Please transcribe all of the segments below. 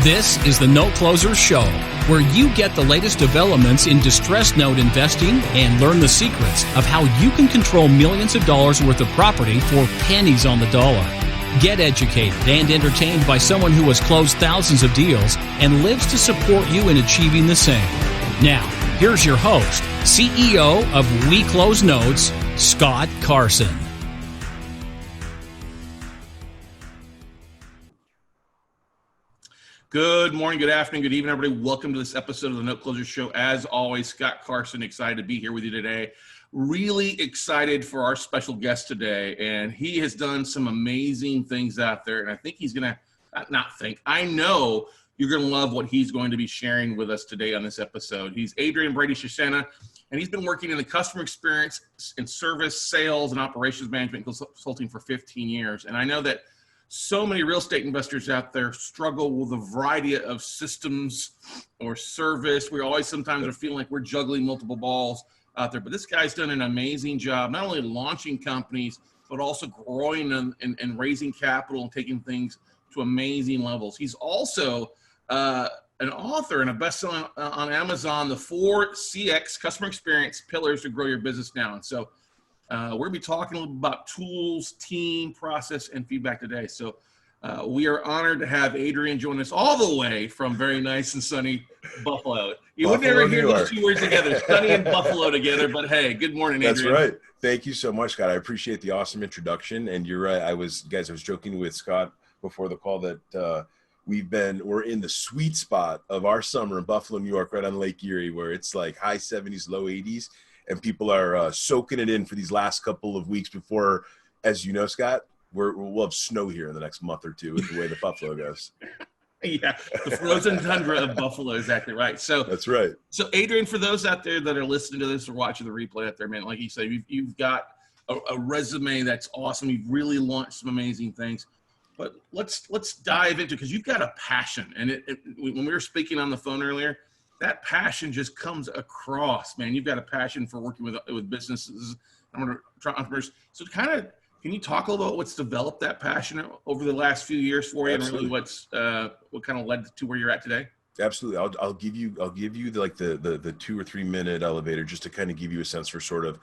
This is the Note Closer Show, where you get the latest developments in distressed note investing and learn the secrets of how you can control millions of dollars worth of property for pennies on the dollar. Get educated and entertained by someone who has closed thousands of deals and lives to support you in achieving the same. Now, here's your host, CEO of We Close Notes, Scott Carson. Good morning, good afternoon, good evening, everybody. Welcome to this episode of the Note Closer Show. As always, Scott Carson, excited to be here with you today. Really excited for our special guest today, and he has done some amazing things out there, and I think he's going to, I know you're going to love what he's going to be sharing with us today on this episode. He's Adrian Brady-Cesana, and he's been working in the customer experience and service, sales, and operations management consulting for 15 years, and I know that so many real estate investors out there struggle with a variety of systems or service. We always sometimes are feeling like we're juggling multiple balls out there. But this guy's done an amazing job, not only launching companies, but also growing and raising capital and taking things to amazing levels. He's also an author and a bestselling on Amazon, the 4 CX customer experience pillars to grow your business now. And so we're going to be talking a little about tools, team, process, and feedback today. So we are honored to have Adrian join us all the way from very nice and sunny Buffalo. You would never hear those two words together, sunny and Buffalo together, but hey, good morning, Adrian. That's right. Thank you so much, Scott. I appreciate the awesome introduction. And you're right. I was joking with Scott before the call that we're in the sweet spot of our summer in Buffalo, New York, right on Lake Erie, where it's like high 70s, low 80s. And people are soaking it in for these last couple of weeks before, as you know, Scott, we'll have snow here in the next month or two with the way the Buffalo goes. Yeah, the frozen tundra of Buffalo, exactly right. So that's right. So, Adrian, for those out there that are listening to this or watching the replay out there, man, like you said, you've got a resume that's awesome. You've really launched some amazing things. But let's dive into, because you've got a passion. And when we were speaking on the phone earlier, that passion just comes across, man. You've got a passion for working with businesses, entrepreneurs. So can you talk a little about what's developed that passion over the last few years for you? Absolutely. And really what kind of led to where you're at today? Absolutely. I'll give you the 2 or 3 minute elevator just to kind of give you a sense for sort of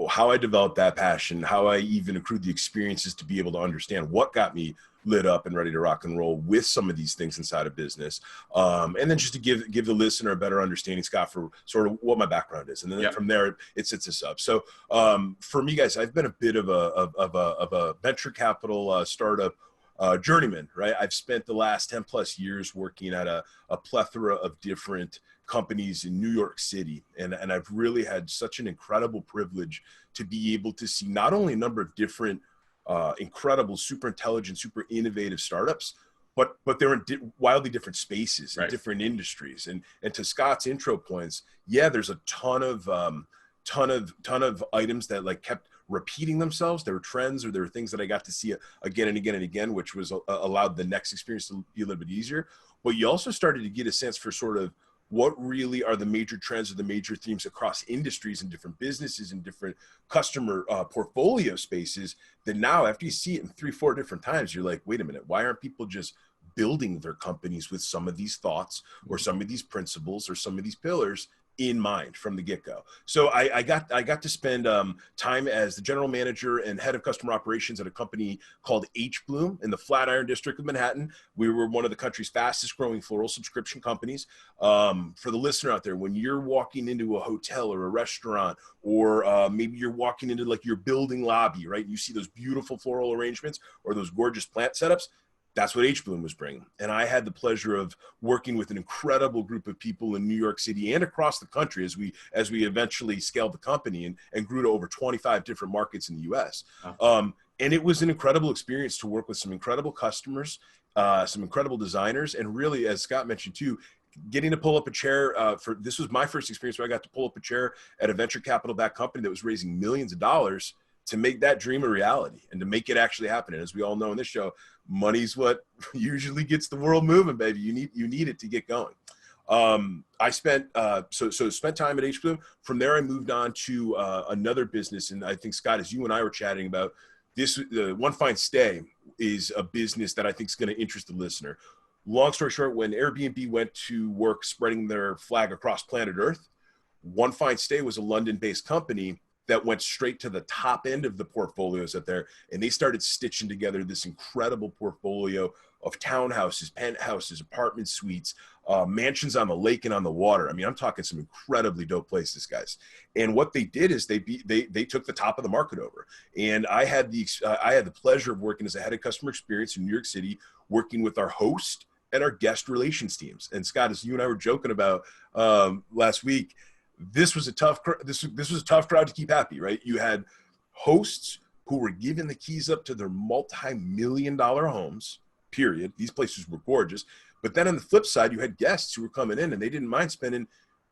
how I developed that passion, how I even accrued the experiences to be able to understand what got me lit up and ready to rock and roll with some of these things inside of business. And then just to give the listener a better understanding, Scott, for sort of what my background is. And then from there, it sets us up. So for me, guys, I've been a bit of a venture capital startup journeyman, right? I've spent the last 10 plus years working at a plethora of different companies in New York City. And I've really had such an incredible privilege to be able to see not only a number of different incredible, super intelligent, super innovative startups, but they're in wildly different spaces, right, in different industries. And to Scott's intro points, yeah, there's a ton of items that like kept repeating themselves. There were trends, or there were things that I got to see again and again and again, which was allowed the next experience to be a little bit easier. But you also started to get a sense for sort of what really are the major trends or the major themes across industries and different businesses and different customer portfolio spaces, that now after you see it in 3-4 different times, you're like, wait a minute, why aren't people just building their companies with some of these thoughts or some of these principles or some of these pillars in mind from the get-go? So I got to spend time as the general manager and head of customer operations at a company called H.Bloom in the Flatiron District of Manhattan. We were one of the country's fastest growing floral subscription companies. For the listener out there, when you're walking into a hotel or a restaurant, or maybe you're walking into like your building lobby, right? You see those beautiful floral arrangements or those gorgeous plant setups. That's what H.Bloom was bringing. And I had the pleasure of working with an incredible group of people in New York City and across the country as we eventually scaled the company and grew to over 25 different markets in the U.S. And it was an incredible experience to work with some incredible customers, some incredible designers, and really, as Scott mentioned too, getting to pull up a chair this was my first experience where I got to pull up a chair at a venture capital backed company that was raising millions of dollars to make that dream a reality and to make it actually happen. And as we all know in this show, money's what usually gets the world moving, baby. You need it to get going. I spent spent time at H.Bloom. From there, I moved on to another business, and I think, Scott, as you and I were chatting about this, One Fine Stay is a business that I think is going to interest the listener. long story short, when Airbnb went to work spreading their flag across planet Earth, One Fine Stay was a London-based company that went straight to the top end of the portfolios out there, and they started stitching together this incredible portfolio of townhouses, penthouses, apartment suites, mansions on the lake and on the water. I mean, I'm talking some incredibly dope places, guys. And what they did is they took the top of the market over. And I had the pleasure of working as a head of customer experience in New York City, working with our host and our guest relations teams. And Scott, as you and I were joking about last week, this was a tough this was a tough crowd to keep happy, right? You had hosts who were giving the keys up to their multi-million-dollar homes, period. These places were gorgeous. But then on the flip side, you had guests who were coming in and they didn't mind spending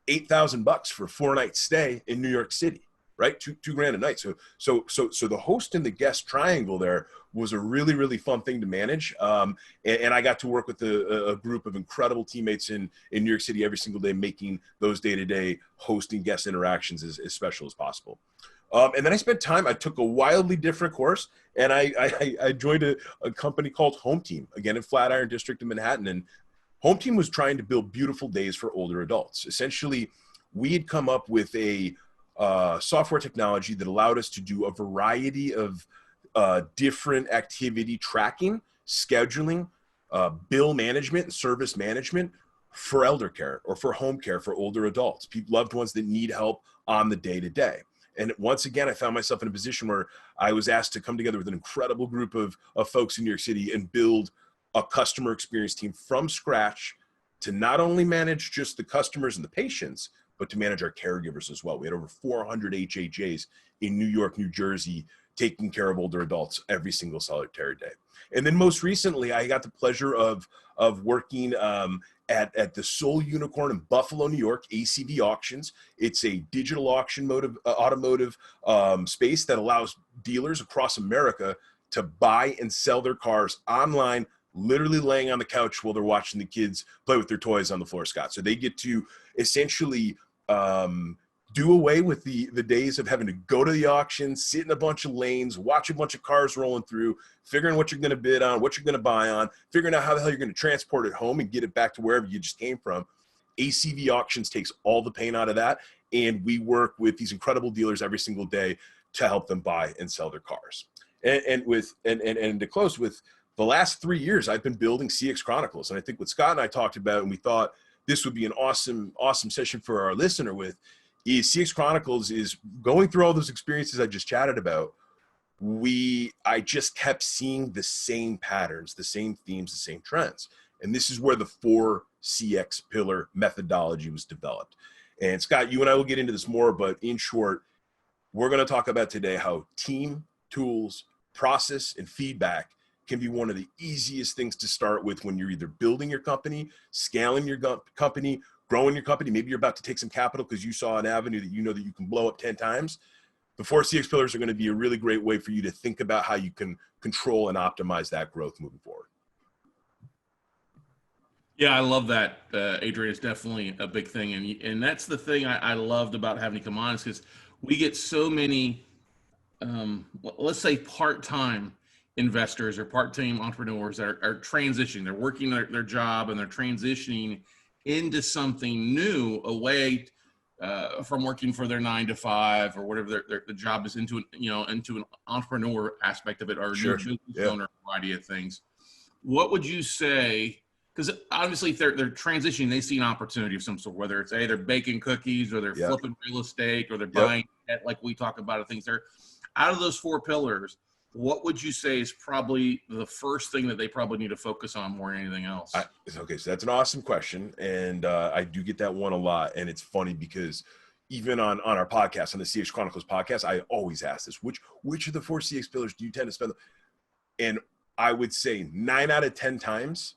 $8,000 for a 4-night stay in New York City, right? Two grand a night. So the host and the guest triangle there was a really, really fun thing to manage. And I got to work with a group of incredible teammates in New York City every single day, making those day-to-day hosting guest interactions as special as possible. And then I spent time, I took a wildly different course, and I joined a company called Hometeam, again in Flatiron District in Manhattan. And Hometeam was trying to build beautiful days for older adults. Essentially, we had come up with a software technology that allowed us to do a variety of different activity tracking, scheduling, bill management, and service management for elder care or for home care for older adults, loved ones that need help on the day-to-day. And once again, I found myself in a position where I was asked to come together with an incredible group of folks in New York City and build a customer experience team from scratch to not only manage just the customers and the patients, but to manage our caregivers as well. We had over 400 HHAs in New York, New Jersey, taking care of older adults every single solitary day. And then most recently, I got the pleasure of working at the Soul Unicorn in Buffalo, New York, ACV Auctions. It's a digital auction automotive space that allows dealers across America to buy and sell their cars online, literally laying on the couch while they're watching the kids play with their toys on the floor, Scott. So they get to essentially do away with the days of having to go to the auction, sit in a bunch of lanes, watch a bunch of cars rolling through, figuring what you're going to bid on, what you're going to buy on, figuring out how the hell you're going to transport it home and get it back to wherever you just came from. ACV Auctions takes all the pain out of that, and we work with these incredible dealers every single day to help them buy and sell their cars. And to close with, the last 3 years, I've been building CX Chronicles, and I think what Scott and I talked about, and we thought this would be an awesome session for our listener with, is CX Chronicles is going through all those experiences I just chatted about. I just kept seeing the same patterns, the same themes, the same trends. And this is where the 4 CX pillar methodology was developed. And Scott, you and I will get into this more, but in short, we're going to talk about today how team, tools, process, and feedback can be one of the easiest things to start with when you're either building your company, scaling your company, growing your company. Maybe you're about to take some capital because you saw an avenue that you know that you can blow up 10 times. The 4 CX pillars are going to be a really great way for you to think about how you can control and optimize that growth moving forward. Yeah, I love that, Adrian. It's definitely a big thing. And that's the thing I loved about having you come on, is because we get so many, let's say part-time investors or part-time entrepreneurs that are transitioning. They're working their job and they're transitioning into something new, away from working for their 9 to 5 or whatever the job is, into an entrepreneur aspect of it, or Sure. new business owner, a variety of things. What would you say? Because obviously, if they're transitioning, they see an opportunity of some sort, whether it's they're baking cookies, or they're flipping real estate, or they're buying, like we talk about, things. They're out of those 4 pillars. What would you say is probably the first thing that they probably need to focus on more than anything else? Okay, so that's an awesome question, and I do get that one a lot. And it's funny because even on our podcast, on the CX Chronicles podcast, I always ask this: which of the 4 CX pillars do you tend to spend? And I would say 9 out of 10 times,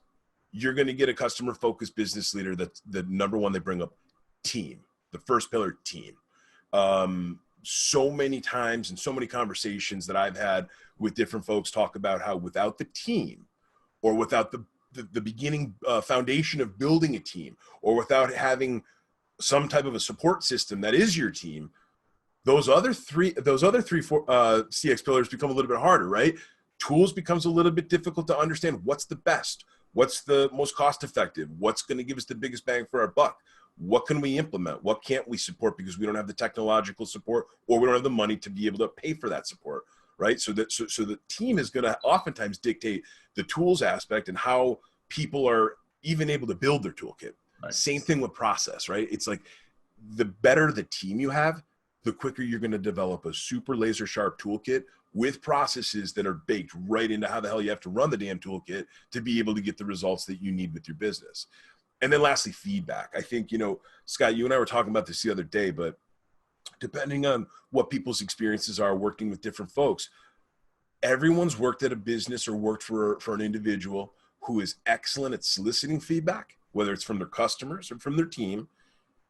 you're going to get a customer-focused business leader that's the number one they bring up: team. The first pillar, team. So many times and so many conversations that I've had with different folks talk about how without the team, or without the beginning foundation of building a team, or without having some type of a support system that is your team, those other three CX pillars become a little bit harder, right? Tools becomes a little bit difficult to understand. What's the best? What's the most cost effective? What's going to give us the biggest bang for our buck? What can we implement? What can't we support because we don't have the technological support or we don't have the money to be able to pay for that support, right? So the team is going to oftentimes dictate the tools aspect and how people are even able to build their toolkit. Right. Same thing with process, right? It's like the better the team you have, the quicker you're going to develop a super laser sharp toolkit with processes that are baked right into how the hell you have to run the damn toolkit to be able to get the results that you need with your business. And then lastly, feedback. I think, Scott, you and I were talking about this the other day, but depending on what people's experiences are working with different folks, everyone's worked at a business or worked for an individual who is excellent at soliciting feedback, whether it's from their customers or from their team.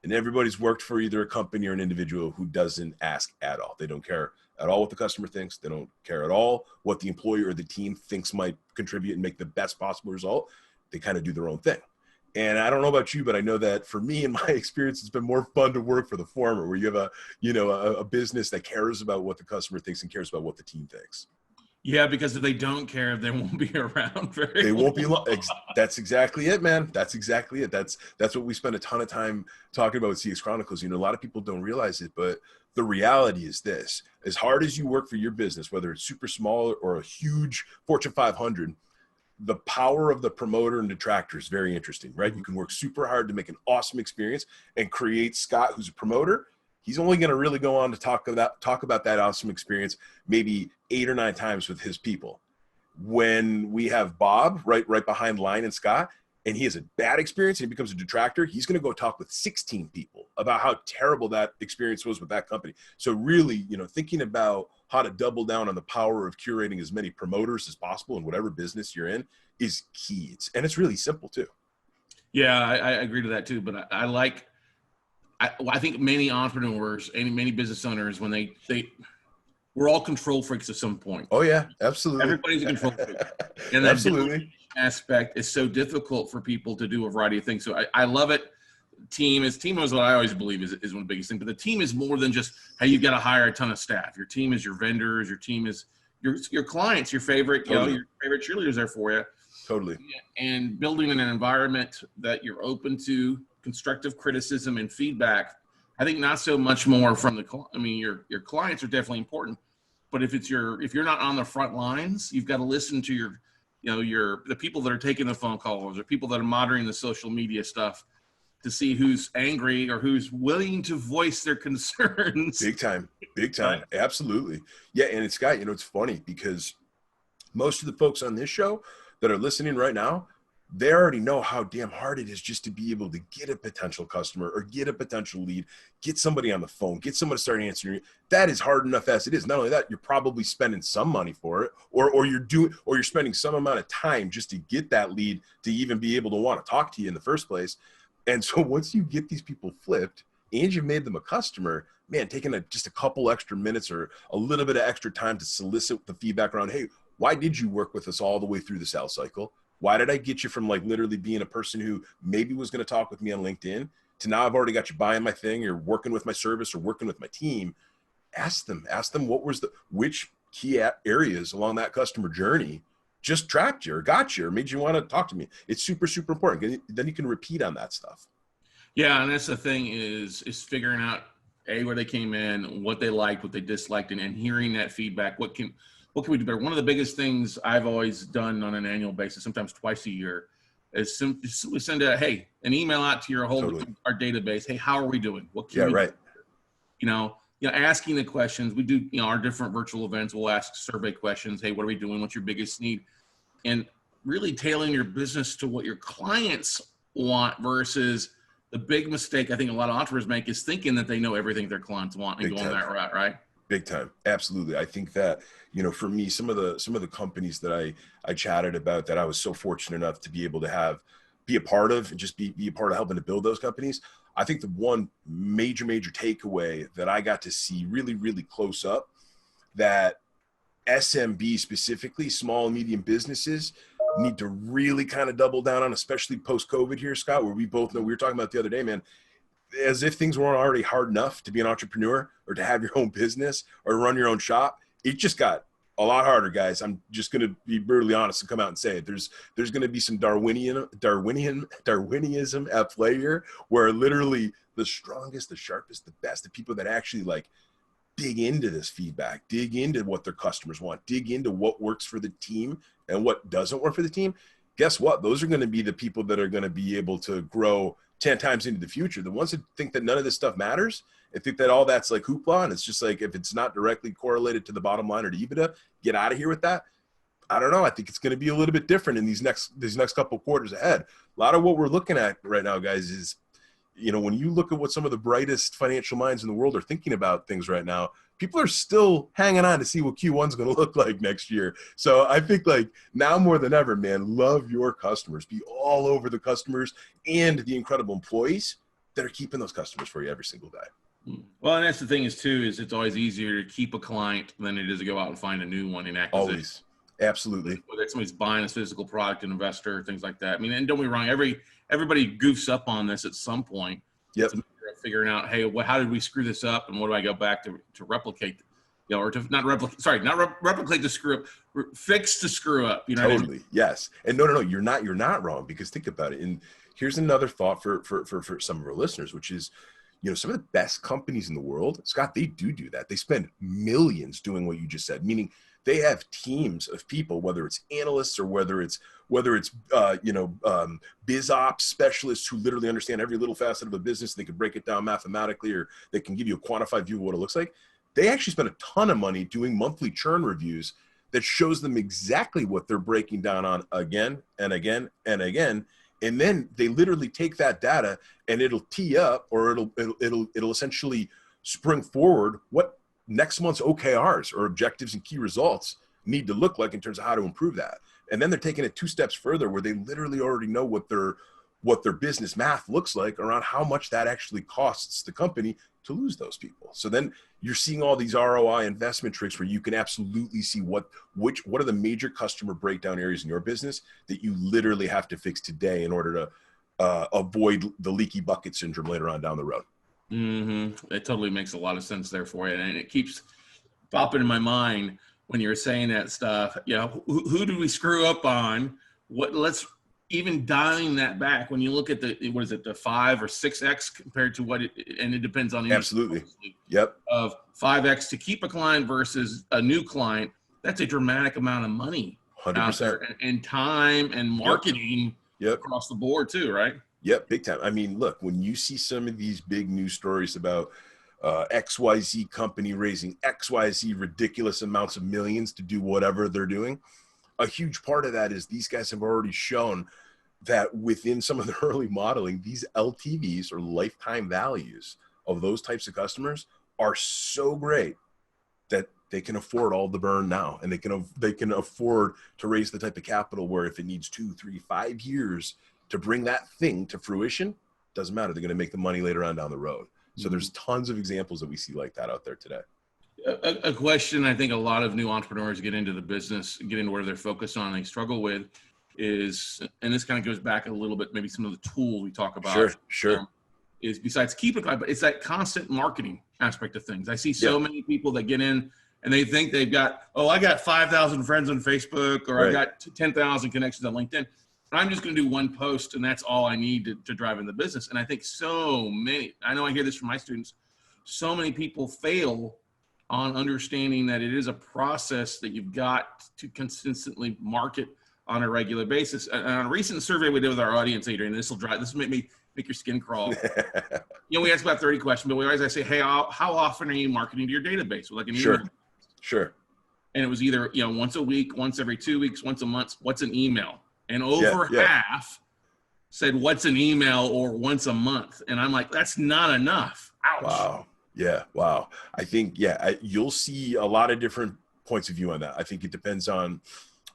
And everybody's worked for either a company or an individual who doesn't ask at all. They don't care at all what the customer thinks. They don't care at all what the employee or the team thinks might contribute and make the best possible result. They kind of do their own thing. And I don't know about you, but I know that for me, in my experience, it's been more fun to work for the former, where you have a business that cares about what the customer thinks and cares about what the team thinks. Yeah, because if they don't care, they won't be around very long. They won't be long. That's exactly it, man. That's exactly it. That's what we spend a ton of time talking about with CX Chronicles. A lot of people don't realize it, but the reality is this: as hard as you work for your business, whether it's super small or a huge Fortune 500, the power of the promoter and detractor is very interesting, right? You can work super hard to make an awesome experience and create Scott, who's a promoter. He's only going to really go on to talk about that awesome experience maybe 8 or 9 times with his people. When we have Bob right behind Line and Scott, and he has a bad experience and he becomes a detractor, he's going to go talk with 16 people about how terrible that experience was with that company. So really, thinking about how to double down on the power of curating as many promoters as possible in whatever business you're in is key. And it's really simple too. Yeah, I agree to that too. But I think many entrepreneurs and many business owners, when we're all control freaks at some point. Oh yeah, absolutely. Everybody's a control freak. And absolutely. Aspect is so difficult for people to do a variety of things. So I love it. Team is what I always believe is one of the biggest things. But the team is more than just, hey, you've got to hire a ton of staff. Your team is your vendors. Your team is your clients, your favorite, totally. Your favorite cheerleaders there for you. Totally. And building an environment that you're open to constructive criticism and feedback. I think not so much more from your clients are definitely important, but if you're not on the front lines, you've got to listen to the people that are taking the phone calls or people that are monitoring the social media stuff to see who's angry or who's willing to voice their concerns. Big time. Absolutely. Yeah. And Scott, it's funny because most of the folks on this show that are listening right now, they already know how damn hard it is just to be able to get a potential customer or get a potential lead, get somebody on the phone, get someone to start answering. That is hard enough as it is. Not only that, you're probably spending some money for it, or you're spending some amount of time just to get that lead to even be able to want to talk to you in the first place. And so once you get these people flipped and you've made them a customer, man, taking just a couple extra minutes or a little bit of extra time to solicit the feedback around, hey, why did you work with us all the way through the sales cycle? Why did I get you from literally being a person who maybe was going to talk with me on LinkedIn to now I've already got you buying my thing or working with my service or working with my team? Ask them which key areas along that customer journey just trapped you or got you or made you want to talk to me. It's super, super important. Then you can repeat on that stuff. Yeah. And that's the thing is figuring out where they came in, what they liked, what they disliked, and hearing that feedback. What can we do better? One of the biggest things I've always done on an annual basis, sometimes twice a year, is simply send an email out to our database. Hey, how are we doing? What can we do? Asking the questions. We do, our different virtual events. We'll ask survey questions. Hey, what are we doing? What's your biggest need? And really tailoring your business to what your clients want versus the big mistake I think a lot of entrepreneurs make is thinking that they know everything their clients want and going that route, right? Big time. Absolutely. I think that, for me, some of the companies that I chatted about that I was so fortunate enough to be able to be a part of and just be a part of helping to build those companies. I think the one major takeaway that I got to see really, really close up, that SMB specifically, small and medium businesses, need to really kind of double down on, especially post-COVID here, Scott, where we both know, we were talking about the other day, man, as if things weren't already hard enough to be an entrepreneur or to have your own business or run your own shop. It just got a lot harder, guys. I'm just going to be brutally honest and come out and say it. There's going to be some Darwinianism at play here, where literally the strongest, the sharpest, the best, the people that actually like dig into this feedback, dig into what their customers want, dig into what works for the team and what doesn't work for the team. Guess what? Those are going to be the people that are going to be able to grow 10 times into the future. The ones that think that none of this stuff matters and think that all that's like hoopla, and it's just like, if it's not directly correlated to the bottom line or to EBITDA, get out of here with that. I don't know. I think it's going to be a little bit different in these next couple of quarters ahead. A lot of what we're looking at right now, guys, is, you know, when you look at what some of the brightest financial minds in the world are thinking about things right now, people are still hanging on to see what Q1 is going to look like next year. So I think, like, now more than ever, man, love your customers. Be all over the customers and the incredible employees that are keeping those customers for you every single day. Well, and that's the thing is, too, is it's always easier to keep a client than it is to go out and find a new one in acquisition. Always. Absolutely. Whether somebody's buying a physical product, an investor, things like that. I mean, and don't be wrong, everybody goofs up on this at some point. Yep. It's a matter of figuring out, hey, how did we screw this up, and what do I go back to replicate, you know, or to not replicate the screw up, fix the screw up. You know Totally. what I mean? Yes. And no, you're not wrong, because think about it. And here's another thought for some of our listeners, which is, you know, some of the best companies in the world, Scott, they do that. They spend millions doing what you just said, meaning they have teams of people, whether it's analysts or whether it's biz ops specialists who literally understand every little facet of a business. They can break it down mathematically, or they can give you a quantified view of what it looks like. They actually spend a ton of money doing monthly churn reviews that shows them exactly what they're breaking down on again and again and again. And then they literally take that data and it'll tee up, or it'll essentially spring forward what next month's OKRs, or objectives and key results, need to look like in terms of how to improve that. And then they're taking it 2 steps further, where they literally already know what their business math looks like around how much that actually costs the company to lose those people. So then you're seeing all these ROI investment tricks where you can absolutely see what are the major customer breakdown areas in your business that you literally have to fix today in order to avoid the leaky bucket syndrome later on down the road. Mm-hmm. It totally makes a lot of sense there for you. And it keeps popping in my mind when you're saying that stuff. You know, who did we screw up on? Let's even dialing that back. When you look at the 5 or 6x compared to and it depends on the absolutely. Yep. Of 5x to keep a client versus a new client, that's a dramatic amount of money 100%. out there, and time and marketing across the board too, right? Yep, big time. I mean, look, when you see some of these big news stories about XYZ company raising XYZ ridiculous amounts of millions to do whatever they're doing, a huge part of that is these guys have already shown that within some of the early modeling, these LTVs, or lifetime values, of those types of customers are so great that they can afford all the burn now, and they can afford to raise the type of capital where if it needs 2, 3, 5 years to bring that thing to fruition, doesn't matter. They're going to make the money later on down the road. So there's tons of examples that we see like that out there today. A question I think a lot of new entrepreneurs get into the business, get into where they're focused on, they struggle with is, and this kind of goes back a little bit, maybe some of the tools we talk about. Sure. Is besides keep it, but it's that constant marketing aspect of things. I see so many people that get in and they think they've got, I got 5,000 friends on Facebook, or I got 10,000 connections on LinkedIn. I'm just going to do one post and that's all I need to drive in the business. And I think I know I hear this from my students, so many people fail on understanding that it is a process that you've got to consistently market on a regular basis. And on a recent survey we did with our audience, Adrian, this will make your skin crawl. We ask about 30 questions, but we always say, hey, how often are you marketing to your database? Like an email. Sure. And it was either, once a week, once every 2 weeks, once a month, what's an email? And over half said, what's an email, or once a month? And I'm like, that's not enough. Ouch. Wow. Yeah. Wow. I think, you'll see a lot of different points of view on that. I think it depends on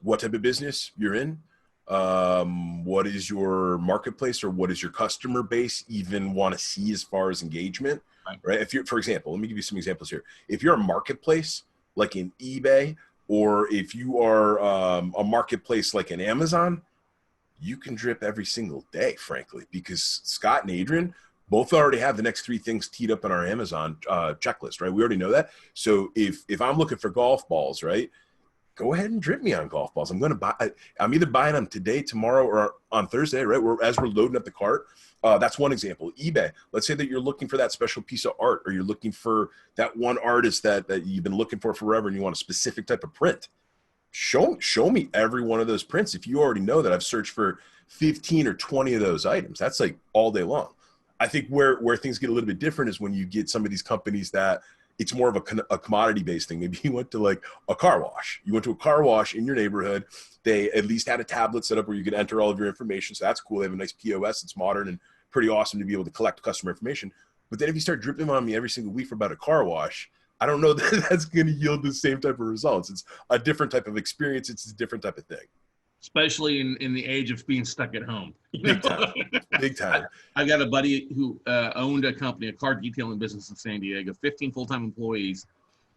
what type of business you're in. What is your marketplace, or what is your customer base even want to see as far as engagement, right? If you're, for example, let me give you some examples here. If you're a marketplace like in eBay, or if you are a marketplace like an Amazon, you can drip every single day, frankly, because Scott and Adrian both already have the next 3 things teed up in our Amazon checklist, right? We already know that. So if I'm looking for golf balls, right, go ahead and drip me on golf balls. I'm either buying them today, tomorrow, or on Thursday, right? As we're loading up the cart. That's one example. eBay. Let's say that you're looking for that special piece of art, or you're looking for that one artist that you've been looking for forever, and you want a specific type of print. Show me every one of those prints. If you already know that I've searched for 15 or 20 of those items, that's like all day long. I think where things get a little bit different is when you get some of these companies that it's more of a commodity-based thing. Maybe you went to like a car wash. You went to a car wash in your neighborhood. They at least had a tablet set up where you could enter all of your information. So that's cool. They have a nice POS. It's modern and pretty awesome to be able to collect customer information. But then if you start dripping on me every single week for about a car wash, I don't know that that's going to yield the same type of results. It's a different type of experience. It's a different type of thing. Especially in the age of being stuck at home. Big time. Big time. I've got a buddy who owned a company, a car detailing business in San Diego, 15 full-time employees,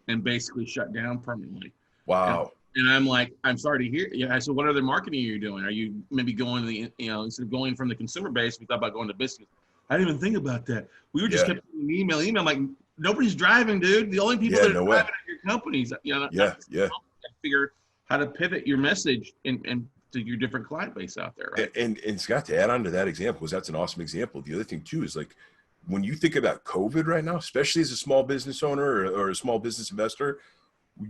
and basically shut down permanently. Wow. And I'm like, I'm sorry to hear. Yeah, I said, what other marketing are you doing? Are you maybe going to the, instead of going from the consumer base, we thought about going to business. I didn't even think about that. We were just kept getting email. I'm like, nobody's driving, dude. The only people that are driving are your companies. Figure how to pivot your message and to your different client base out there, right? And Scott, to add on to that example, because that's an awesome example. The other thing too is like when you think about COVID right now, especially as a small business owner or a small business investor,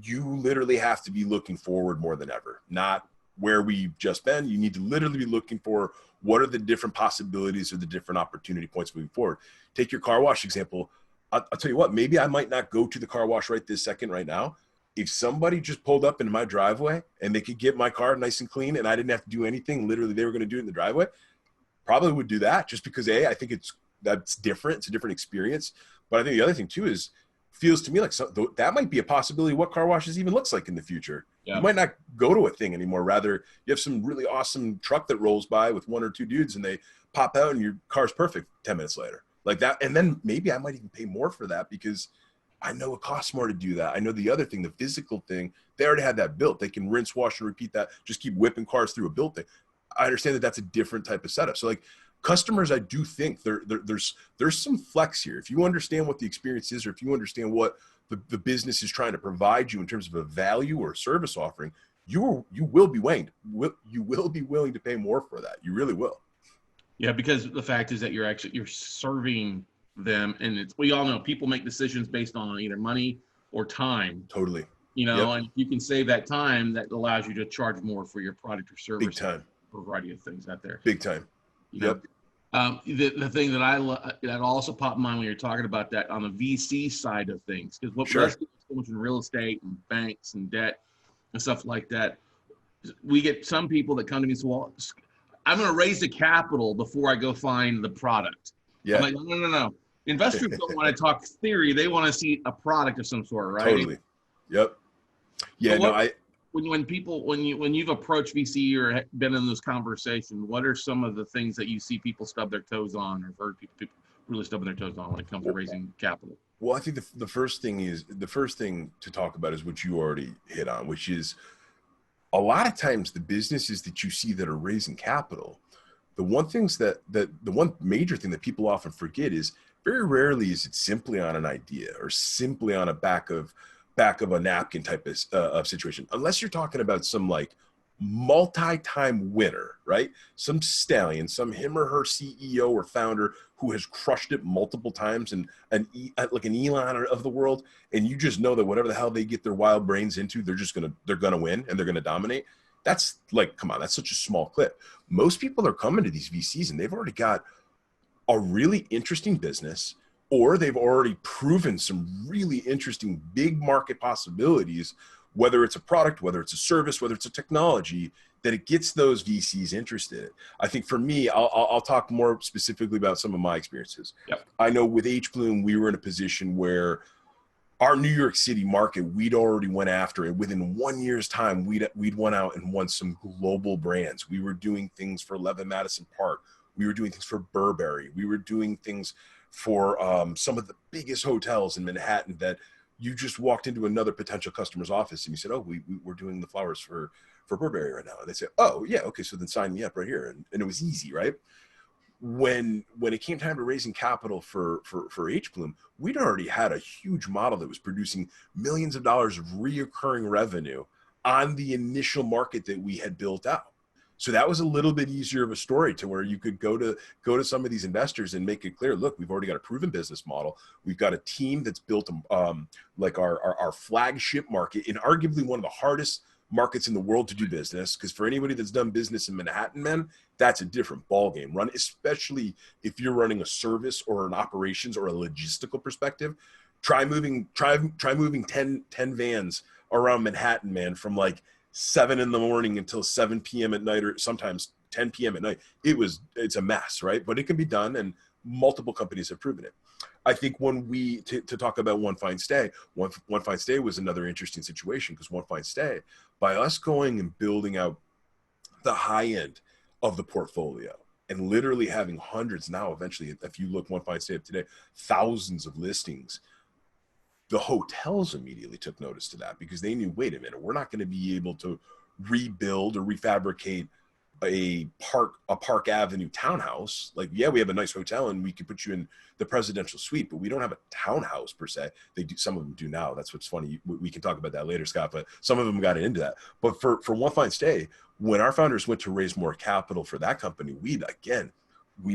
you literally have to be looking forward more than ever, not where we've just been. You need to literally be looking for what are the different possibilities or the different opportunity points moving forward. Take your car wash example. I'll tell you what, maybe I might not go to the car wash right this second right now. If somebody just pulled up into my driveway and they could get my car nice and clean and I didn't have to do anything, literally they were going to do it in the driveway, probably would do that just because I think that's different. It's a different experience. But I think the other thing too is feels to me like that might be a possibility what car washes even looks like in the future. Yeah. You might not go to a thing anymore. Rather, you have some really awesome truck that rolls by with one or two dudes and they pop out and your car's perfect 10 minutes later. Like that. And then maybe I might even pay more for that because I know it costs more to do that. I know the other thing, the physical thing, they already had that built. They can rinse, wash, and repeat that. Just keep whipping cars through a built thing. I understand that that's a different type of setup. So like customers, I do think there's some flex here. If you understand what the experience is, or if you understand what the business is trying to provide you in terms of a value or service offering, you will be willing to pay more for that. You really will. Yeah, because the fact is that you're serving them, and we all know people make decisions based on either money or time. Totally. And you can save that time, that allows you to charge more for your product or service. Big time. For a variety of things out there. Big time. Yep. The thing that that also popped in mind when you're talking about that on the VC side of things, because what so much in real estate and banks and debt and stuff like that, we get some people that come to me and say, well, I'm going to raise the capital before I go find the product. Yeah. I'm like, no. Investors don't want to talk theory. They want to see a product of some sort, right? Totally. Yep. Yeah, when you've approached VC or been in this conversation, what are some of the things that you see people stub their toes on, or heard people really stubbing their toes on when it comes to raising capital? Well, I think the first thing to talk about is what you already hit on, which is a lot of times the businesses that you see that are raising capital, the one major thing that people often forget is very rarely is it simply on an idea or simply on a back of a napkin type of situation, unless you're talking about some like multi-time winner, right? Some stallion, some him or her CEO or founder who has crushed it multiple times, and like an Elon of the world, and you just know that whatever the hell they get their wild brains into, they're gonna win and they're gonna dominate. That's like, come on, that's such a small clip. Most people are coming to these VCs and they've already got a really interesting business, or they've already proven some really interesting big market possibilities, whether it's a product, whether it's a service, whether it's a technology, that it gets those VCs interested. I think for me, I'll talk more specifically about some of my experiences. Yep. I know with H.Bloom, we were in a position where our New York City market, we'd already went after it. Within 1 year's time, we'd went out and won some global brands. We were doing things for 11 Madison Park. We were doing things for Burberry. We were doing things for some of the biggest hotels in Manhattan that you just walked into another potential customer's office and you said, oh, we're doing the flowers for Burberry right now. And they say, oh, yeah, okay, so then sign me up right here. And it was easy, right? When it came time to raising capital for H.Bloom, we'd already had a huge model that was producing millions of dollars of reoccurring revenue on the initial market that we had built out. So that was a little bit easier of a story to where you could go to some of these investors and make it clear, look, we've already got a proven business model. We've got a team that's built like our flagship market in arguably one of the hardest markets in the world to do business. Because for anybody that's done business in Manhattan, man, that's a different ballgame. Especially if you're running a service or an operations or a logistical perspective. Try moving 10 vans around Manhattan, man, from like 7 a.m. until 7 p.m. at night, or sometimes 10 p.m. at night. It's a mess, right? But it can be done, and multiple companies have proven it. I think when to talk about One Fine Stay, One Fine Stay was another interesting situation, because One Fine Stay, by us going and building out the high end of the portfolio and literally having hundreds now, eventually, if you look One Fine Stay up today, thousands of listings, the hotels immediately took notice to that, because they knew, wait a minute, we're not going to be able to rebuild or refabricate a Park Avenue townhouse. Like, yeah, we have a nice hotel and we could put you in the presidential suite, but we don't have a townhouse per se. They do, some of them do now. That's what's funny. We can talk about that later, Scott, but some of them got into that. But for One Fine Stay, when our founders went to raise more capital for that company, we'd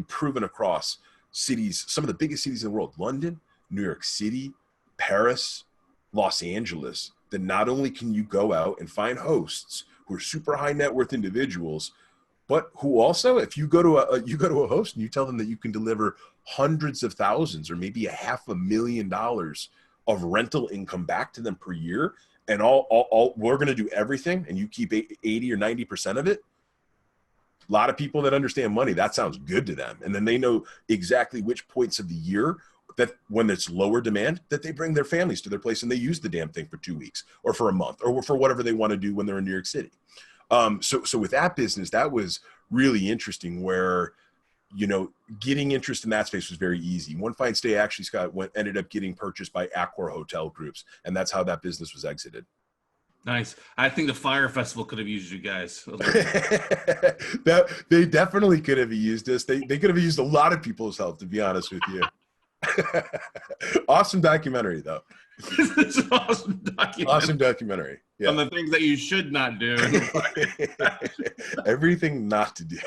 proven across cities, some of the biggest cities in the world, London, New York City, Paris, Los Angeles, that not only can you go out and find hosts who are super high net worth individuals, but who also, if you go to a host and you tell them that you can deliver hundreds of thousands or maybe $500,000 of rental income back to them per year, and all we're going to do everything, and you keep 80 or 90% of it. A lot of people that understand money, that sounds good to them, and then they know exactly which points of the year that when it's lower demand, that they bring their families to their place and they use the damn thing for 2 weeks or for a month or for whatever they want to do when they're in New York City. So with that business, that was really interesting, where, getting interest in that space was very easy. One Fine Stay actually, Scott, ended up getting purchased by Accor Hotel Groups, and that's how that business was exited. Nice. I think the Fire Festival could have used you guys. They definitely could have used us. They could have used a lot of people's help, to be honest with you. Awesome documentary, though. It's an awesome documentary. Awesome documentary. Yeah. On the things that you should not do. Everything not to do.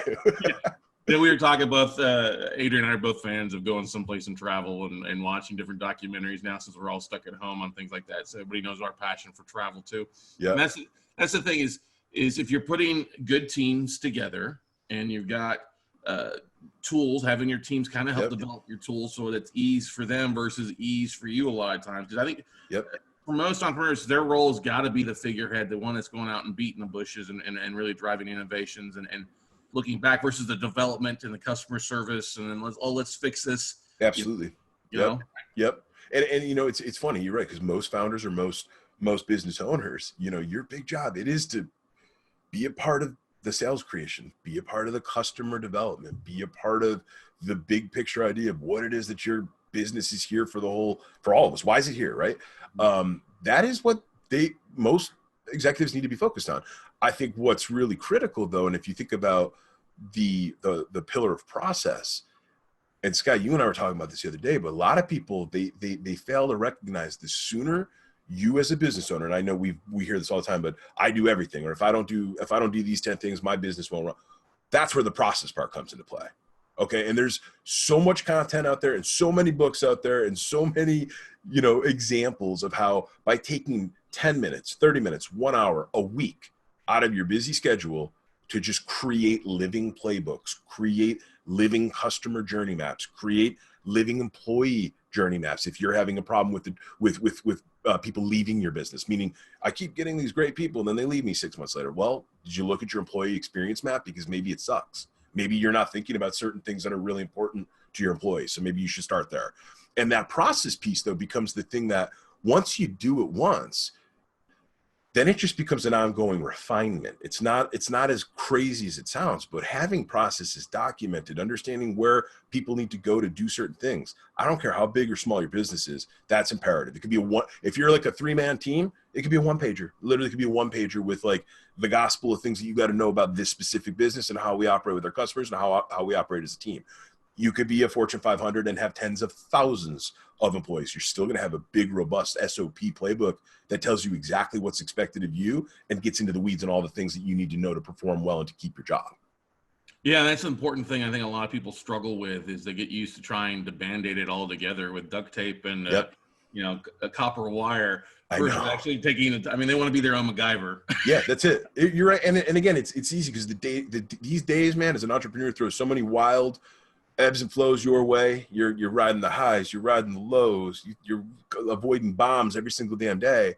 Yeah. We were talking, both Adrian and I are both fans of going someplace and travel and watching different documentaries now, since we're all stuck at home on things like that. So everybody knows our passion for travel too. Yeah. And that's the thing is if you're putting good teams together and you've got tools, having your teams kind of help develop your tools so that's ease for them versus ease for you a lot of times. Because I think for most entrepreneurs, their role has got to be the figurehead, the one that's going out and beating the bushes and really driving innovations and looking back, versus the development and the customer service. And then let's fix this. Absolutely. You know? Yep. And it's funny. You're right. Because most founders or most business owners, your big job, it is to be a part of the sales creation, be a part of the customer development, be a part of the big picture idea of what it is that your business is here for all of us. Why is it here? Right. That is what most executives need to be focused on. I think what's really critical, though, and if you think about the pillar of process, and Scott, you and I were talking about this the other day, but a lot of people, they fail to recognize the sooner you as a business owner, and I know we hear this all the time, but I do everything, or if I don't do these 10 things, my business won't run. That's where the process part comes into play. Okay. And there's so much content out there and so many books out there and so many, examples of how by taking 10 minutes, 30 minutes, 1 hour a week out of your busy schedule to just create living playbooks, create living customer journey maps, create living employee journey maps. If you're having a problem with people leaving your business, meaning I keep getting these great people and then they leave me 6 months later. Well, did you look at your employee experience map? Because maybe it sucks. Maybe you're not thinking about certain things that are really important to your employees. So maybe you should start there. And that process piece, though, becomes the thing that once you do it once, then it just becomes an ongoing refinement. It's not as crazy as it sounds, but having processes documented, understanding where people need to go to do certain things. I don't care how big or small your business is, that's imperative. It could be if you're like a 3-man team, it could be a 1-pager. Literally could be a 1-pager with like the gospel of things that you got to know about this specific business and how we operate with our customers and how we operate as a team. You could be a Fortune 500 and have tens of thousands of employees. You're still going to have a big, robust SOP playbook that tells you exactly what's expected of you and gets into the weeds and all the things that you need to know to perform well and to keep your job. Yeah, that's an important thing I think a lot of people struggle with is they get used to trying to Band-Aid it all together with duct tape and, a copper wire versus actually taking it. I mean, they want to be their own MacGyver. Yeah, that's it. You're right. And again, it's easy because these days, man, as an entrepreneur, throws so many wild ebbs and flows your way. You're riding the highs, you're riding the lows, you're avoiding bombs every single damn day.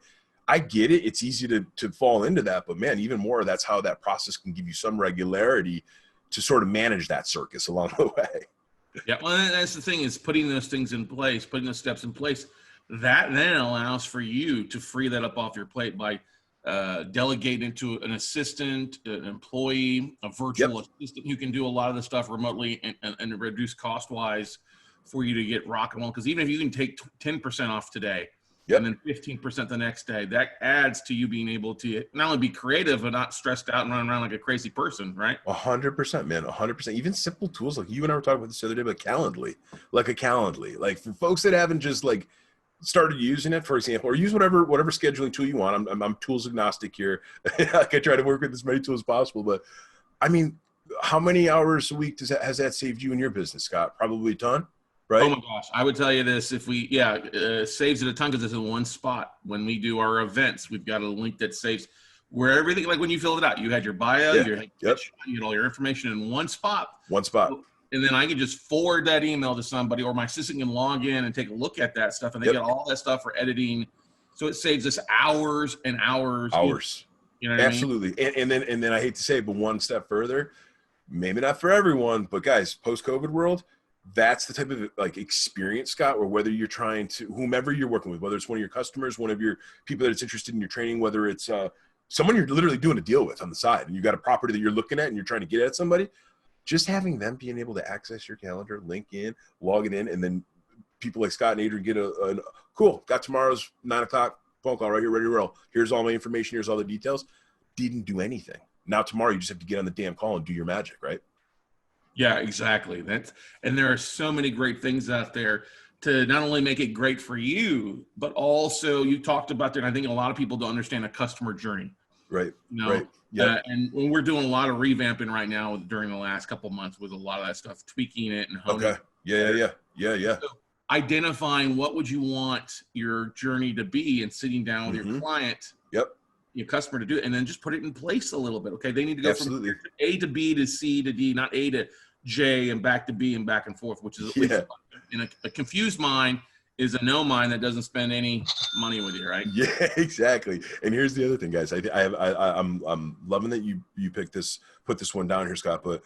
I get it. It's easy to fall into that, but man, even more, that's how that process can give you some regularity to sort of manage that circus along the way. Yeah, well, that's the thing is putting those things in place, putting those steps in place. That then allows for you to free that up off your plate by delegating into an assistant, an employee, a virtual assistant who can do a lot of the stuff remotely and reduce cost-wise for you to get rock and roll. Because even if you can take 10% off today and then 15% the next day, that adds to you being able to not only be creative but not stressed out and running around like a crazy person, right? 100%, man. 100%. Even simple tools like you and I were talking about this the other day, but Calendly, like for folks that haven't just like started using it, for example, or use whatever scheduling tool you want. I'm tools agnostic here. I try to work with as many tools as possible, but I mean, how many hours a week has that saved you in your business, Scott? Probably a ton, right? Oh my gosh. I would tell you this, if we, saves it a ton because it's in one spot. When we do our events, we've got a link that saves where everything, like when you filled it out, you had your bio, you had all your information in one spot. And then I can just forward that email to somebody, or my assistant can log in and take a look at that stuff, and they get all that stuff for editing. So it saves us hours and hours. You know what Absolutely. I mean? And then I hate to say it, but one step further, maybe not for everyone, but guys, post-COVID world, that's the type of like experience, Scott, or whether you're trying to, whomever you're working with, whether it's one of your customers, one of your people that's interested in your training, whether it's someone you're literally doing a deal with on the side, and you got a property that you're looking at and you're trying to get at somebody. Just having them being able to access your calendar, link in, log it in, and then people like Scott and Adrian get a cool, got tomorrow's 9 o'clock phone call right here, ready to roll. Here's all my information. Here's all the details. Didn't do anything. Now tomorrow you just have to get on the damn call and do your magic, right? Yeah, exactly. And there are so many great things out there to not only make it great for you, but also you talked about there, and I think a lot of people don't understand a customer journey. Right. You know? Right. Yeah. And we're doing a lot of revamping right now during the last couple of months with a lot of that stuff, tweaking it and honing. Okay. Yeah. So identifying what would you want your journey to be and sitting down with your client, your customer to do it, and then just put it in place a little bit. Okay. They need to go from A to B to C to D, not A to J and back to B and back and forth, which is in a confused mind is a no mind that doesn't spend any money with you, right? Yeah, exactly. And here's the other thing, guys. I'm loving that you put this one down here, Scott. But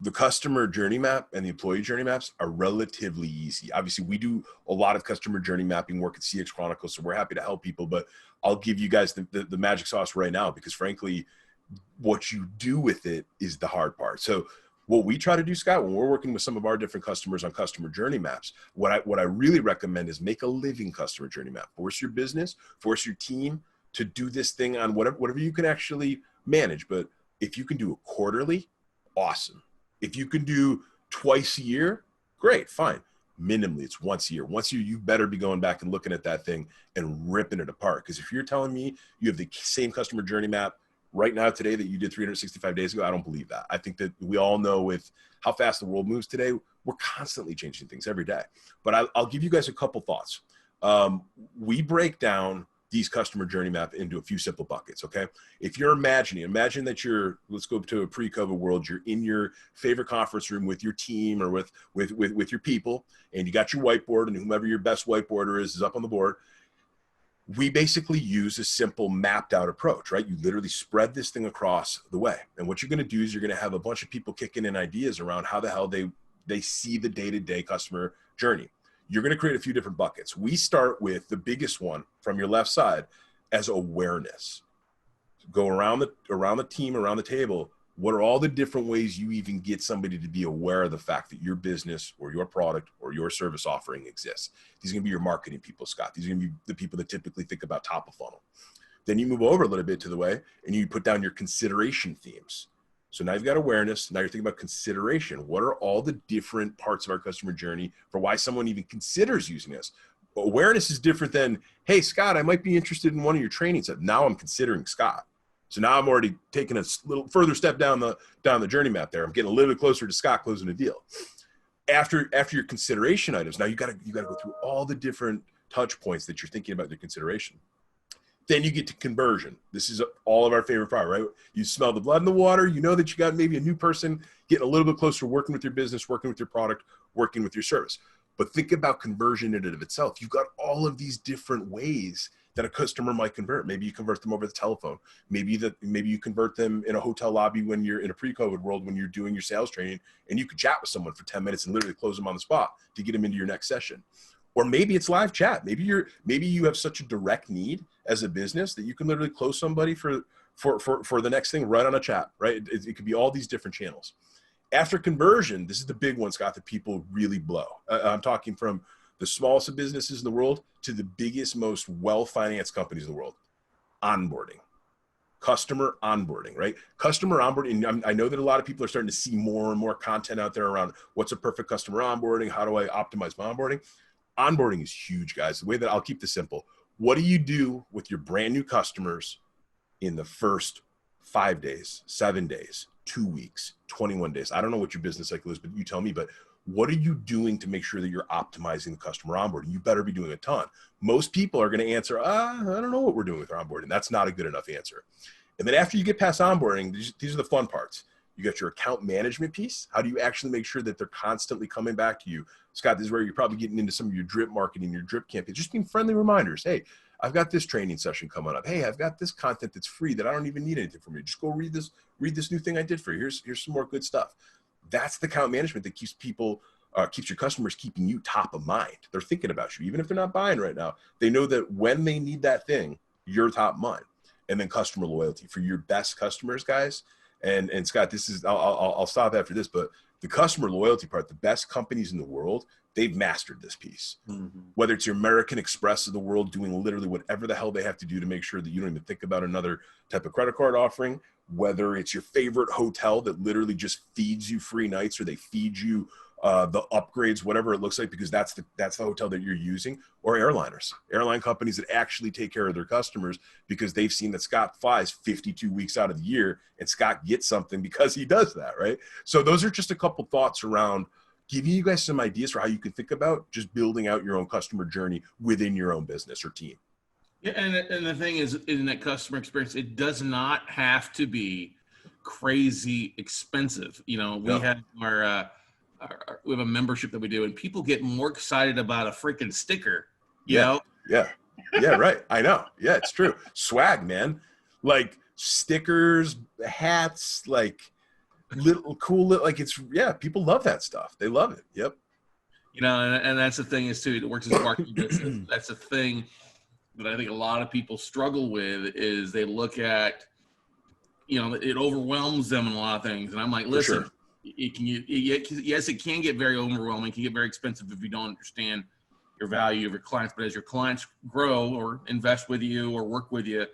the customer journey map and the employee journey maps are relatively easy. Obviously, we do a lot of customer journey mapping work at CX Chronicles, so we're happy to help people. But I'll give you guys the magic sauce right now, because frankly, what you do with it is the hard part. So what we try to do, Scott, when we're working with some of our different customers on customer journey maps, what I really recommend is make a living customer journey map. Force your business, force your team to do this thing on whatever you can actually manage. But if you can do it quarterly, awesome. If you can do twice a year, great, fine. Minimally, it's once a year. Once a year, you better be going back and looking at that thing and ripping it apart. Because if you're telling me you have the same customer journey map right now today that you did 365 days ago, I don't believe that. I think that we all know with how fast the world moves today, we're constantly changing things every day. But I'll give you guys a couple thoughts. We break down these customer journey map into a few simple buckets, okay? If you're imagine that let's go to a pre-COVID world, you're in your favorite conference room with your team or with your people, and you got your whiteboard, and whomever your best whiteboarder is up on the board. We basically use a simple mapped out approach, right? You literally spread this thing across the way. And what you're going to do is you're going to have a bunch of people kicking in ideas around how the hell they see the day-to-day customer journey. You're going to create a few different buckets. We start with the biggest one from your left side as awareness. Go around the team, around the table. What are all the different ways you even get somebody to be aware of the fact that your business or your product or your service offering exists? These are going to be your marketing people, Scott. These are going to be the people that typically think about top of funnel. Then you move over a little bit to the way and you put down your consideration themes. So now you've got awareness. Now you're thinking about consideration. What are all the different parts of our customer journey for why someone even considers using us? Awareness is different than, hey, Scott, I might be interested in one of your trainings. Now I'm considering Scott. So now I'm already taking a little further step down the journey map there. I'm getting a little bit closer to Scott closing a deal. After your consideration items, now you got to go through all the different touch points that you're thinking about their consideration. Then you get to conversion. This is all of our favorite part, right? You smell the blood in the water. You know that you got maybe a new person getting a little bit closer, working with your business, working with your product, working with your service. But think about conversion in and of itself. You've got all of these different ways that a customer might convert. Maybe you convert them over the telephone. Maybe you convert them in a hotel lobby when you're in a pre-COVID world, when you're doing your sales training, and you could chat with someone for 10 minutes and literally close them on the spot to get them into your next session. Or maybe it's live chat. Maybe you have such a direct need as a business that you can literally close somebody for the next thing right on a chat, right? It could be all these different channels. After conversion, this is the big one, Scott, that people really blow. I'm talking from the smallest of businesses in the world to the biggest, most well-financed companies in the world. Onboarding. Customer onboarding, right? Customer onboarding. I know that a lot of people are starting to see more and more content out there around what's a perfect customer onboarding. How do I optimize my onboarding? Onboarding is huge, guys. The way that I'll keep this simple. What do you do with your brand new customers in the first 5 days, 7 days, 2 weeks, 21 days? I don't know what your business cycle is, but you tell me, but what are you doing to make sure that you're optimizing the customer onboarding? You better be doing a ton. Most people are going to answer, I don't know what we're doing with our onboarding. That's not a good enough answer. And then after you get past onboarding, these are the fun parts. You got your account management piece. How do you actually make sure that they're constantly coming back to you? Scott, this is where you're probably getting into some of your drip marketing, your drip campaigns, just being friendly reminders. Hey, I've got this training session coming up. Hey, I've got this content that's free that I don't even need anything from you. Just go read this new thing I did for you. Here's some more good stuff. That's the account management that keeps your customers keeping you top of mind. They're thinking about you. Even if they're not buying right now, they know that when they need that thing, you're top of mind. And then customer loyalty for your best customers, guys. And Scott, this is, I'll stop after this, but the customer loyalty part, the best companies in the world, they've mastered this piece. Mm-hmm. Whether it's your American Express of the world doing literally whatever the hell they have to do to make sure that you don't even think about another type of credit card offering, whether it's your favorite hotel that literally just feeds you free nights or they feed you the upgrades, whatever it looks like, because that's the hotel that you're using, or airline companies that actually take care of their customers because they've seen that Scott flies 52 weeks out of the year and Scott gets something because he does that, right? So those are just a couple thoughts around giving you guys some ideas for how you can think about just building out your own customer journey within your own business or team. Yeah, and the thing is, in that customer experience, it does not have to be crazy expensive. You know, we have we have a membership that we do, and people get more excited about a freaking sticker, you know? Yeah, right. I know. Yeah, it's true. Swag, man. Like stickers, hats, like like people love that stuff. They love it. Yep. You know, and that's the thing is too, it works as marketing business. That's the thing that I think a lot of people struggle with is they look at, you know, it overwhelms them in a lot of things. And I'm like, listen, yes, it can get very overwhelming. It can get very expensive if you don't understand your value of your clients. But as your clients grow or invest with you or work with you,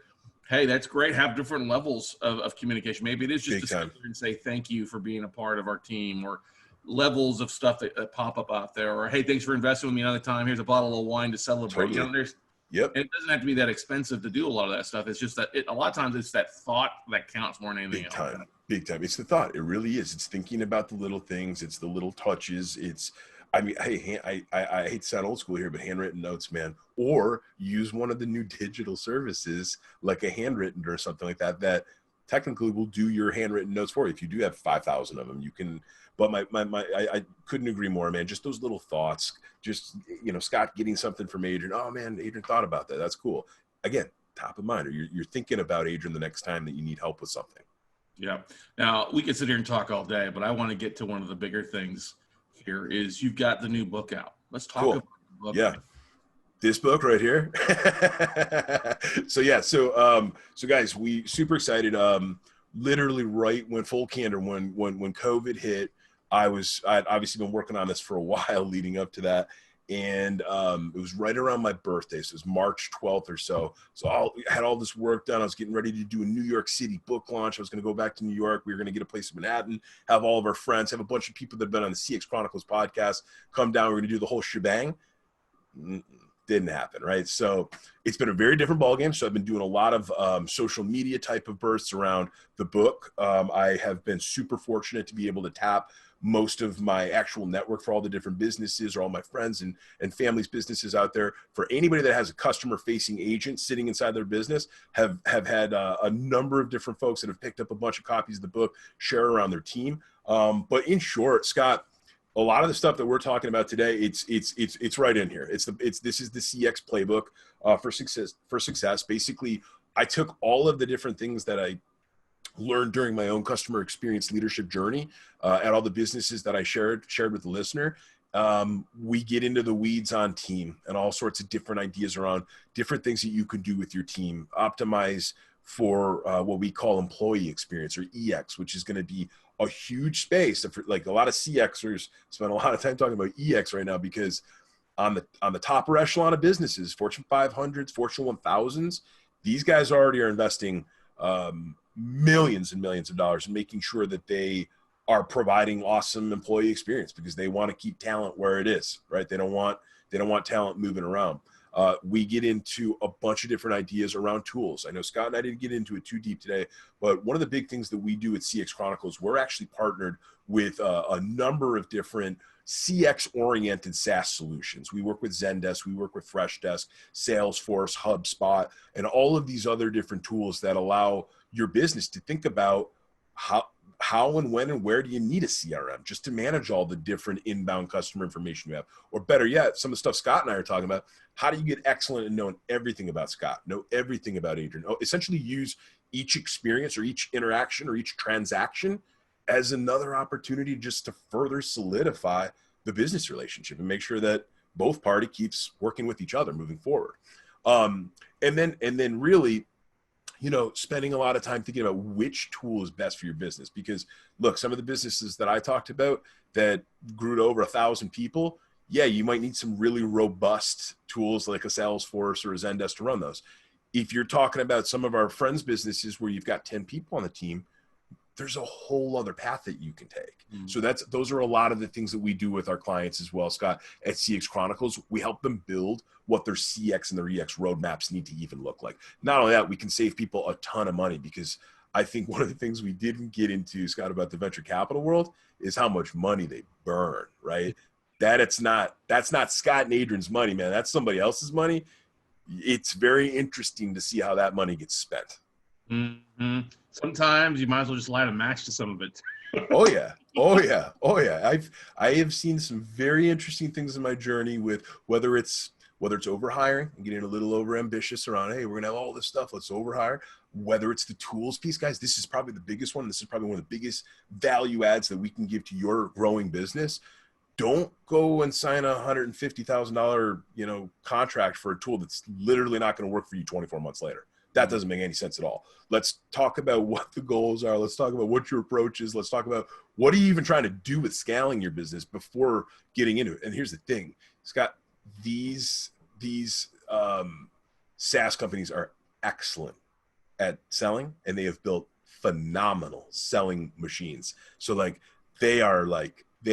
hey, that's great. Have different levels of communication. Maybe it is just to sit there and say thank you for being a part of our team, or levels of stuff that pop up out there, or hey, thanks for investing with me another time. Here's a bottle of wine to celebrate. Totally. You know, and it doesn't have to be that expensive to do a lot of that stuff. It's just that a lot of times it's that thought that counts more than anything else. Big time. It's the thought. It really is. It's thinking about the little things. It's the little touches. I hate to sound old school here, but handwritten notes, man, or use one of the new digital services like a handwritten or something like that technically will do your handwritten notes for you. If you do have 5,000 of them, you can. But I couldn't agree more, man. Just those little thoughts, just, you know, Scott getting something from Adrian. Oh man, Adrian thought about that. That's cool. Again, top of mind, or you're thinking about Adrian the next time that you need help with something. Yeah. Now we could sit here and talk all day, but I want to get to one of the bigger things here is you've got the new book out. Let's talk about the book. Yeah. This book right here. So guys, we super excited. Literally right when full candor, when COVID hit, I'd obviously been working on this for a while leading up to that. And it was right around my birthday. So it was March 12th or so. So I had all this work done. I was getting ready to do a New York City book launch. I was going to go back to New York. We were going to get a place in Manhattan, have all of our friends, have a bunch of people that have been on the CX Chronicles podcast come down. We're going to do the whole shebang. Didn't happen, right? So it's been a very different ballgame. So I've been doing a lot of social media type of bursts around the book. I have been super fortunate to be able to tap most of my actual network for all the different businesses or all my friends and family's businesses out there. For anybody that has a customer facing agent sitting inside their business, have had a number of different folks that have picked up a bunch of copies of the book, share around their team. But in short, Scott, a lot of the stuff that we're talking about today, it's right in here. This is the CX playbook for success. Basically, I took all of the different things that I learned during my own customer experience leadership journey at all the businesses that I shared with the listener. We get into the weeds on team and all sorts of different ideas around different things that you can do with your team, optimize for what we call employee experience, or EX, which is going to be a huge space. Like a lot of CXers spend a lot of time talking about EX right now, because on the top echelon of businesses, Fortune 500s, Fortune 1000s, these guys already are investing millions and millions of dollars in making sure that they are providing awesome employee experience, because they want to keep talent where it is, right? They don't want talent moving around. We get into a bunch of different ideas around tools. I know Scott and I didn't get into it too deep today, but one of the big things that we do at CX Chronicles, we're actually partnered with a number of different CX-oriented SaaS solutions. We work with Zendesk, we work with Freshdesk, Salesforce, HubSpot, and all of these other different tools that allow your business to think about how and when and where do you need a CRM just to manage all the different inbound customer information you have? Or better yet, some of the stuff Scott and I are talking about, how do you get excellent at knowing everything about Scott, know everything about Adrian, essentially use each experience or each interaction or each transaction as another opportunity just to further solidify the business relationship and make sure that both party keeps working with each other moving forward. And then really, spending a lot of time thinking about which tool is best for your business. Because look, some of the businesses that I talked about that grew to over 1,000 people, yeah, you might need some really robust tools like a Salesforce or a Zendesk to run those. If you're talking about some of our friends' businesses where you've got 10 people on the team, there's a whole other path that you can take. So those are a lot of the things that we do with our clients as well, Scott. At CX Chronicles, we help them build what their CX and their EX roadmaps need to even look like. Not only that, we can save people a ton of money, because I think one of the things we didn't get into, Scott, about the venture capital world is how much money they burn, right? That's not Scott and Adrian's money, man. That's somebody else's money. It's very interesting to see how that money gets spent. Mm-hmm. Sometimes you might as well just light a match to some of it. Oh yeah. I have seen some very interesting things in my journey with whether it's overhiring and getting a little over ambitious around, hey, we're gonna have all this stuff, let's overhire. Whether it's the tools piece, guys, this is probably the biggest one. This is probably one of the biggest value adds that we can give to your growing business. Don't go and sign a $150,000, contract for a tool that's literally not going to work for you 24 months later. That doesn't make any sense at all. Let's talk about what the goals are. Let's talk about what your approach is. Let's talk about what are you even trying to do with scaling your business before getting into it. And here's the thing, Scott, these SaaS companies are excellent at selling, and they have built phenomenal selling machines. So they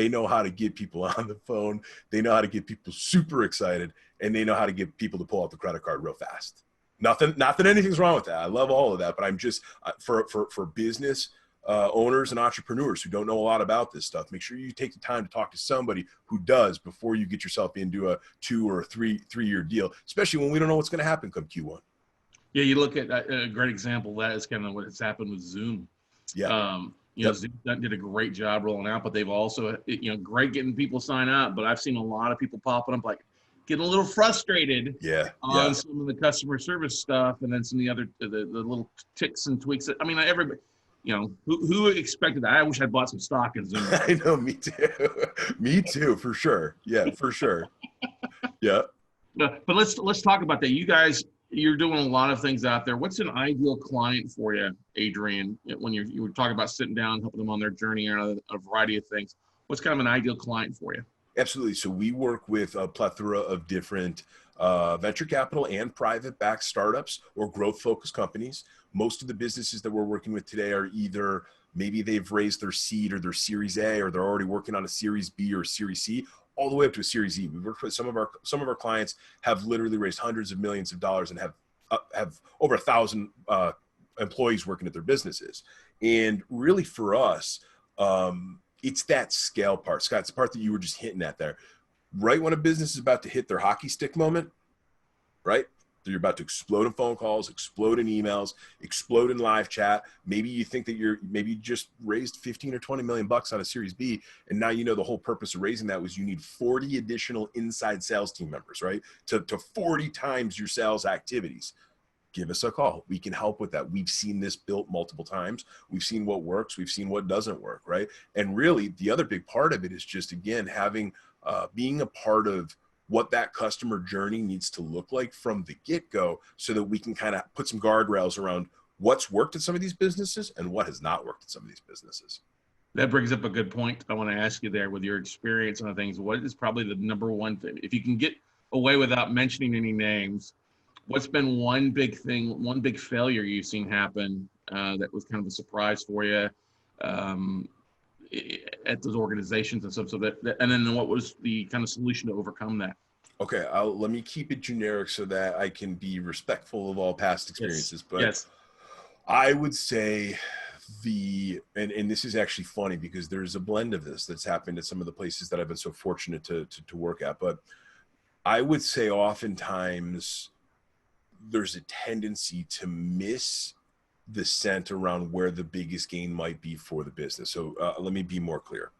know how to get people on the phone. They know how to get people super excited, and they know how to get people to pull out the credit card real fast. Not that anything's wrong with that. I love all of that, but I'm just for business owners and entrepreneurs who don't know a lot about this stuff, make sure you take the time to talk to somebody who does before you get yourself into a 2 or 3-year deal, especially when we don't know what's going to happen come Q1. Yeah, you look at a great example of that is kind of what has happened with Zoom. Yeah. Zoom did a great job rolling out, but they've also, great getting people sign up. But I've seen a lot of people popping up getting a little frustrated on some of the customer service stuff, and then some of the other the little ticks and tweaks. I mean, everybody, who expected that? I wish I'd bought some stock in Zoom. I know, me too, for sure. Yeah, for sure. Yeah. But let's talk about that. You guys, you're doing a lot of things out there. What's an ideal client for you, Adrian? When you were talking about sitting down, helping them on their journey, or a variety of things, what's kind of an ideal client for you? Absolutely. So we work with a plethora of different venture capital and private backed startups or growth focused companies. Most of the businesses that we're working with today are either maybe they've raised their seed or their Series A, or they're already working on a Series B or Series C, all the way up to a Series E. We work with some of our clients have literally raised hundreds of millions of dollars and have over 1,000 employees working at their businesses. And really for us, it's that scale part. Scott, it's the part that you were just hinting at there. Right when a business is about to hit their hockey stick moment, right? You're about to explode in phone calls, explode in emails, explode in live chat. Maybe you think that maybe you just raised 15 or 20 million bucks on a Series B. And now, the whole purpose of raising that was you need 40 additional inside sales team members, right? To 40 times your sales activities. Give us a call. We can help with that. We've seen this built multiple times. We've seen what works. We've seen what doesn't work, right? And really the other big part of it is just, again, having, being a part of what that customer journey needs to look like from the get-go, so that we can kind of put some guardrails around what's worked at some of these businesses and what has not worked at some of these businesses. That brings up a good point. I want to ask you there, with your experience on things, what is probably the number one thing, if you can get away without mentioning any names, what's been one big thing, one big failure you've seen happen that was kind of a surprise for you at those organizations and stuff? And then what was the kind of solution to overcome that? Okay, let me keep it generic so that I can be respectful of all past experiences. Yes. But Yes. I would say and this is actually funny because there's a blend of this that's happened at some of the places that I've been so fortunate to work at. But I would say oftentimes there's a tendency to miss the scent around where the biggest gain might be for the business. So let me be more clear.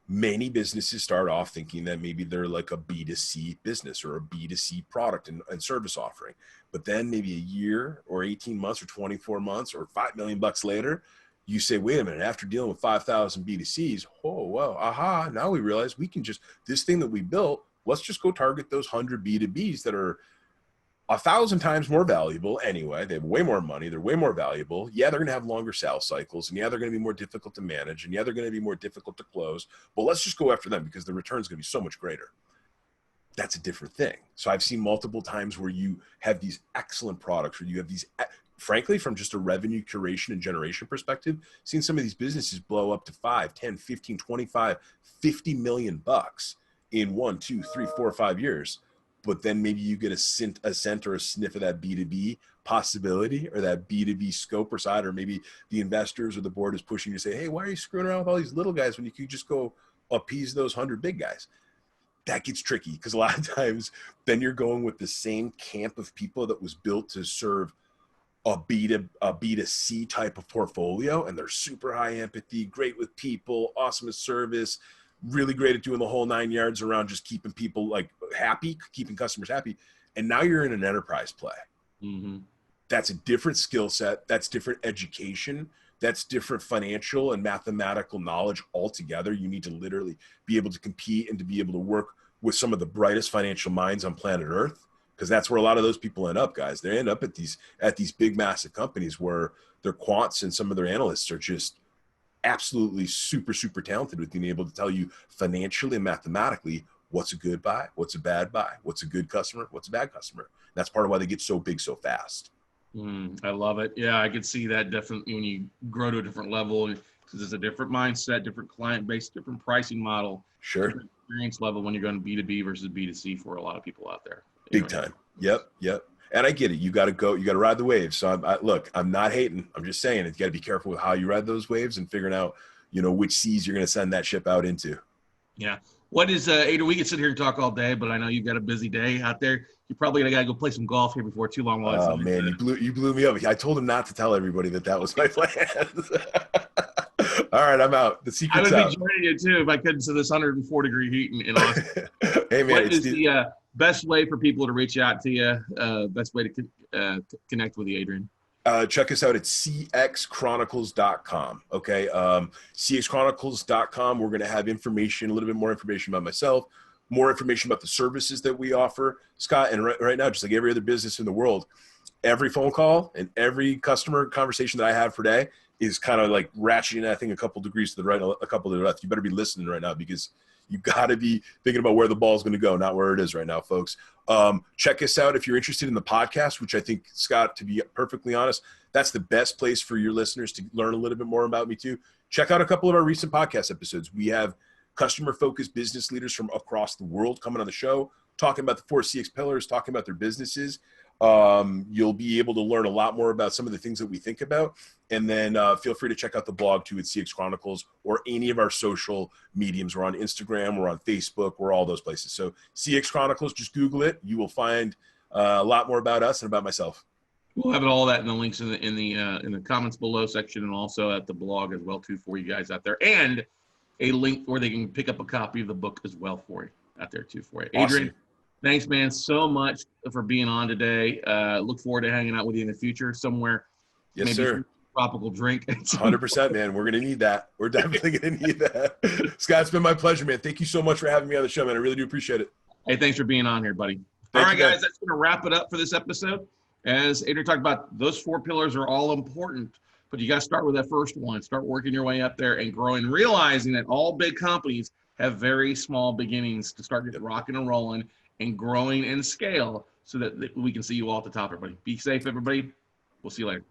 Many businesses start off thinking that maybe they're like a B2C business or a B2C product and service offering. But then maybe a year or 18 months or 24 months or $5 million later, you say, wait a minute, after dealing with 5,000 B2Cs, oh, well, aha, now we realize we can just, this thing that we built, let's just go target those 100 B2Bs that are 1,000 times more valuable anyway. They have way more money. They're way more valuable. Yeah, they're going to have longer sales cycles. And yeah, they're going to be more difficult to manage. And yeah, they're going to be more difficult to close. But let's just go after them because the return is going to be so much greater. That's a different thing. So I've seen multiple times where you have these excellent products, where you have these, frankly, from just a revenue curation and generation perspective, seen some of these businesses blow up to 5, 10, 15, 25, 50 million bucks in 1, 2, 3, 4, 5 years. But then maybe you get a scent or a sniff of that B2B possibility or that B2B scope or side, or maybe the investors or the board is pushing you to say, hey, why are you screwing around with all these little guys when you could just go appease those 100 big guys? That gets tricky because a lot of times then you're going with the same camp of people that was built to serve a B2C type of portfolio, and they're super high empathy, great with people, awesome at service, really great at doing the whole 9 yards around just keeping people like happy, keeping customers happy. And now you're in an enterprise play. Mm-hmm. That's a different skill set. That's different education. That's different financial and mathematical knowledge altogether. You need to literally be able to compete and to be able to work with some of the brightest financial minds on planet Earth, because that's where a lot of those people end up, guys. They end up at these big, massive companies where their quants and some of their analysts are just absolutely super, super talented with being able to tell you financially and mathematically what's a good buy, what's a bad buy, what's a good customer, what's a bad customer. That's part of why they get so big so fast. I love it. Yeah, I could see that definitely when you grow to a different level, because it's a different mindset, different client base, different pricing model, sure, different experience level when you're going B2B versus B2C for a lot of people out there. Big time. Yep. And I get it. You got to ride the waves. So look, I'm not hating. I'm just saying you got to be careful with how you ride those waves and figuring out, which seas you're going to send that ship out into. Yeah. What is, Adrian, we can sit here and talk all day, but I know you've got a busy day out there. You're probably going to go play some golf here before too long. Oh, man, you blew me up. I told him not to tell everybody that was my plan. All right, I'm out. The secret's out. I would be joining you, too, if I couldn't see this 104-degree heat in Austin. Hey, man. What is the best way for people to reach out to you, best way to connect with you, Adrian? Check us out at cxchronicles.com. Okay. cxchronicles.com. We're going to have information, a little bit more information about myself, more information about the services that we offer, Scott. And right now, just like every other business in the world, every phone call and every customer conversation that I have per day is kind of like ratcheting, I think, a couple degrees to the right, a couple to the left. You better be listening right now because You got to be thinking about where the ball is going to go, not where it is right now, folks. Check us out if you're interested in the podcast, which I think, Scott, to be perfectly honest, that's the best place for your listeners to learn a little bit more about me too. Check out a couple of our recent podcast episodes. We have customer-focused business leaders from across the world coming on the show, talking about the 4 CX pillars, talking about their businesses. You'll be able to learn a lot more about some of the things that we think about. And then feel free to check out the blog too at CX Chronicles or any of our social mediums. We're on Instagram, we're on Facebook, we're all those places. So CX Chronicles, just Google it. You will find a lot more about us and about myself. We'll have all that in the links in the comments below section, and also at the blog as well too for you guys out there, and a link where they can pick up a copy of the book as well for you out there too for you. Awesome. Adrian, thanks, man, so much for being on today. Look forward to hanging out with you in the future somewhere. Yes, maybe sir. Tropical drink. 100%, man. We're going to need that. We're definitely going to need that. Scott, it's been my pleasure, man. Thank you so much for having me on the show, man. I really do appreciate it. Hey, thanks for being on here, buddy. Thank all right, you, guys, that's going to wrap it up for this episode. As Adrian talked about, those 4 pillars are all important, but you got to start with that first one. Start working your way up there and growing, realizing that all big companies have very small beginnings to start rocking and rolling and growing and scale so that we can see you all at the top, everybody. Be safe, everybody. We'll see you later.